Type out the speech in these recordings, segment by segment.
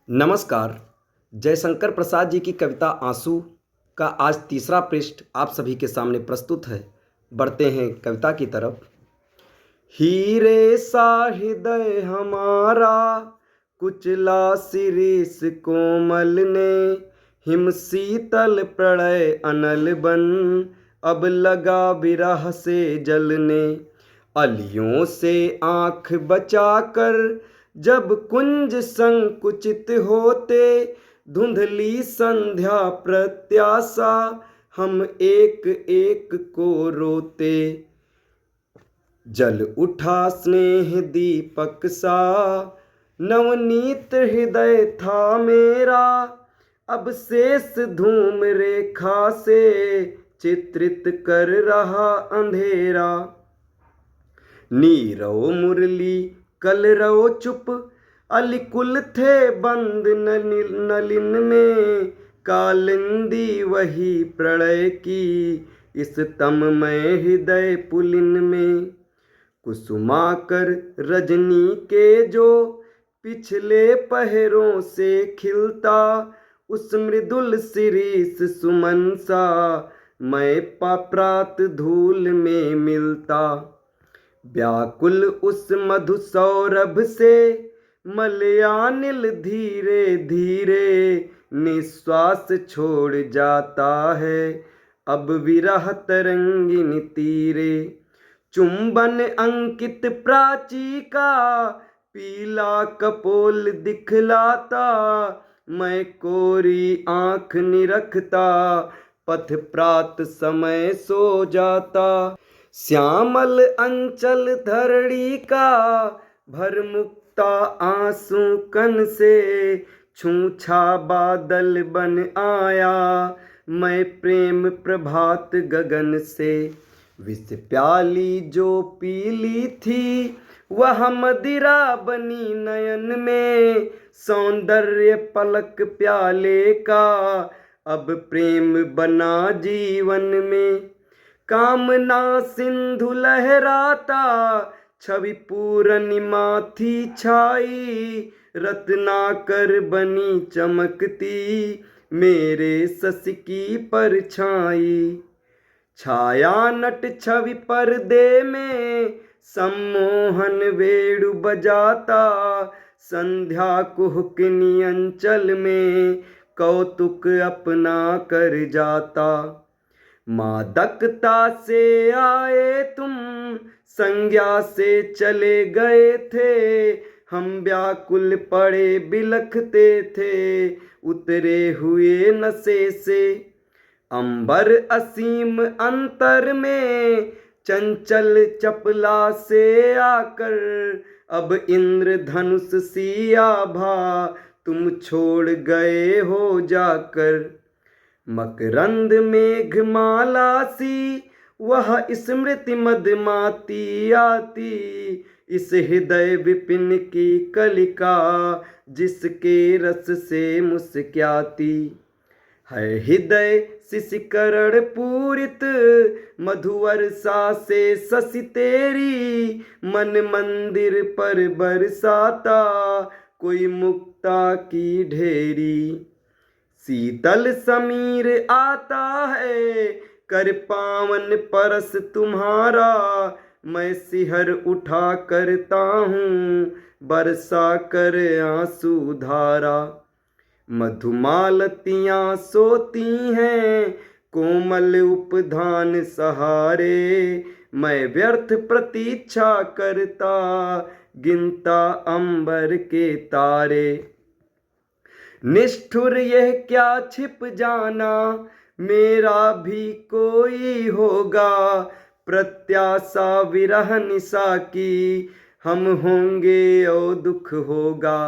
नमस्कार। जयशंकर प्रसाद जी की कविता आंसू का आज तीसरा पृष्ठ आप सभी के सामने प्रस्तुत है। बढ़ते हैं कविता की तरफ। हीरे सा हृदय हमारा कुचला शिरीष कोमल ने, हिम शीतल प्रणय अनल बन अब लगा विरह से जलने। अलियों से आँख बचाकर जब कुंज संकुचित होते, धुंधली संध्या प्रत्याशा हम एक एक को रोते। जल उठा स्नेह दीपक सा नवनीत हृदय था मेरा, अब शेष धूम रेखा से चित्रित कर रहा अंधेरा। नीरव मुरली कलरव चुप अलिकुल थे बंद नलिन में, कालिंदी वही प्रणय की इस तममय हृदय पुलिन में। कुसुमाकर रजनी के जो पिछले पहरों से खिलता, उस मृदुल शिरीष सुमन सा मैं प्रात धूल में मिलता। व्याकुल उस मधु सौरभ से मलयानिल धीरे धीरे निश्वास छोड़ जाता है, अब विरह तरंगिनी तीरे। चुंबन अंकित प्राची का पीला कपोल दिखलाता, मैं कोरी आँख निरखता पथ प्रात समय सो जाता। श्यामल अंचल धरणी का भरमुक्ता आंसू कन से, छूछा बादल बन आया मैं प्रेम प्रभात गगन से। विष प्याली जो पीली थी वह मदिरा बनी नयन में, सौंदर्य पलक प्याले का अब प्रेम बना जीवन में। कामना सिंधु लहराता छवि पूर्णिमा थी छाई, रत्नाकर बनी चमकती मेरे सस की परछाई। छाया नट छवि पर्दे में सम्मोहन वेणु बजाता, संध्या कुहकनी अंचल में कौतुक अपना कर जाता। मादकता से आए तुम संज्ञा से चले गए थे, हम व्याकुल पड़े बिलखते थे उतरे हुए नशे से। अंबर असीम अंतर में चंचल चपला से आकर, अब इंद्रधनुष सी आभा तुम छोड़ गए हो जाकर। मकरंद मेघमाला सी वह स्मृति मदमाती आती, इस हृदय विपिन की कलिका जिसके रस से मुस्क्याती। है हृदय शिशिकरण पूरित मधुवर्षा से शशि तेरी, मन मंदिर पर बरसाता कोई मुक्ता की ढेरी। शीतल समीर आता है कर पावन परस तुम्हारा, मैं सिहर उठा करता हूँ बरसा कर आंसू धारा। मधुमालतियाँ सोती हैं कोमल उपधान सहारे, मैं व्यर्थ प्रतीक्षा करता गिनता अंबर के तारे। निष्ठुर यह क्या छिप जाना मेरा भी कोई होगा, प्रत्याशा विरह निशा की हम होंगे और दुख होगा।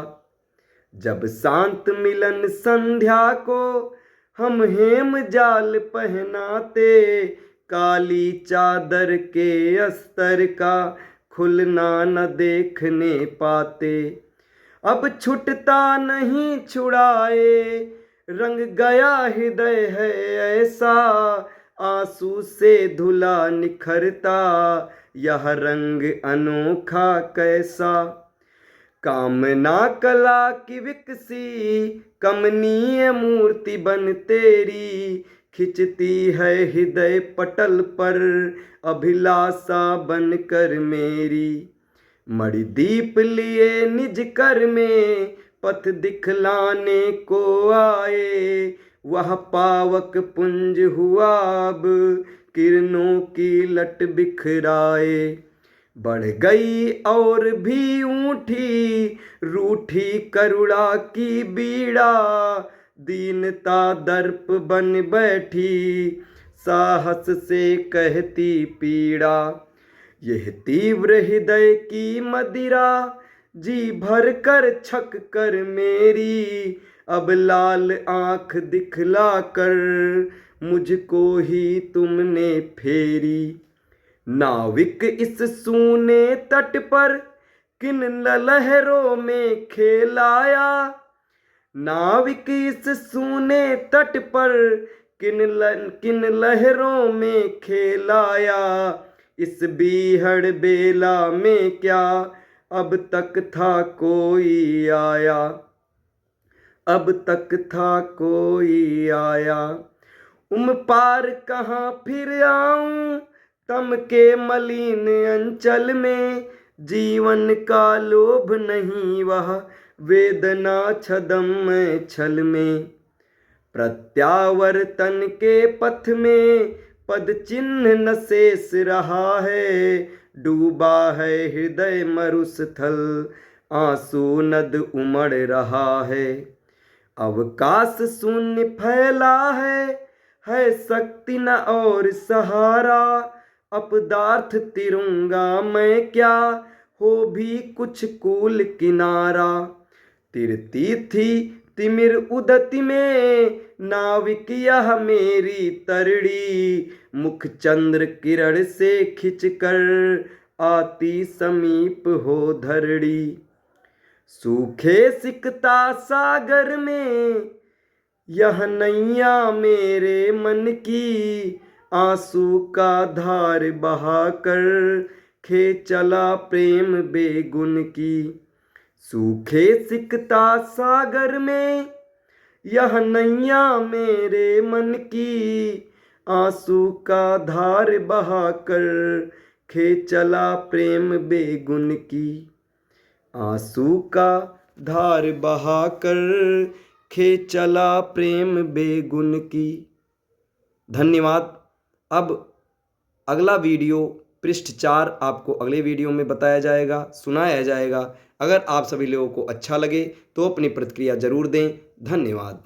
जब शांत मिलन संध्या को हम हेम जाल पहनाते, काली चादर के अस्तर का खुलना न देखने पाते। अब छुटता नहीं छुड़ाए रंग गया हृदय है ऐसा, आंसू से धुला निखरता यह रंग अनोखा कैसा। कामना कला की विकसी कमनीय मूर्ति बन तेरी, खिंचती है हृदय पटल पर अभिलाषा बन कर मेरी। मणिदीप लिए निज कर में पथ दिखलाने को आए, वह पावक पुंज हुआ अब किरणों की लट बिखराए। बढ़ गई और भी ऊंठी रूठी करुणा की बीड़ा, दीनता दर्प बन बैठी साहस से कहती पीड़ा। यह तीव्र हृदय की मदिरा जी भर कर छक कर मेरी, अब लाल आंख दिखला कर मुझको ही तुमने फेरी। नाविक इस सूने तट पर किन लहरों में खेलाया, नाविक इस सूने तट पर किन लहरों में खेलाया। इस बीहड़ बेला में क्या अब तक था कोई आया, अब तक था कोई आया। पार कहाँ फिर आऊं तम के मलिन अंचल में, जीवन का लोभ नहीं वह वेदना छदम छल में। प्रत्यावर्तन के पथ में पद चिन्ह न शेष रहा है, डूबा है हृदय मरुस्थल आंसू नद उमड़ रहा है। अवकाश शून्य फैला है शक्ति न और सहारा, अपदार्थ तिरंगा मैं क्या हो भी कुछ कूल किनारा। तिरती थी तिमिर उदति में नाविक यह मेरी तरड़ी, मुख चंद्र किरण से खिंच कर आती समीप हो धरड़ी। सूखे सिकता सागर में यह नैया मेरे मन की, आंसू का धार बहा कर खे चला प्रेम बेगुन की। सूखे सिकता सागर में यह नैया मेरे मन की, आंसू का धार बहा कर खे चला प्रेम बेगुन की। आंसू का धार बहा कर खे चला प्रेम बेगुन की। धन्यवाद। अब अगला वीडियो पृष्ठ 4 आपको अगले वीडियो में बताया जाएगा, सुनाया जाएगा। अगर आप सभी लोगों को अच्छा लगे तो अपनी प्रतिक्रिया जरूर दें। धन्यवाद।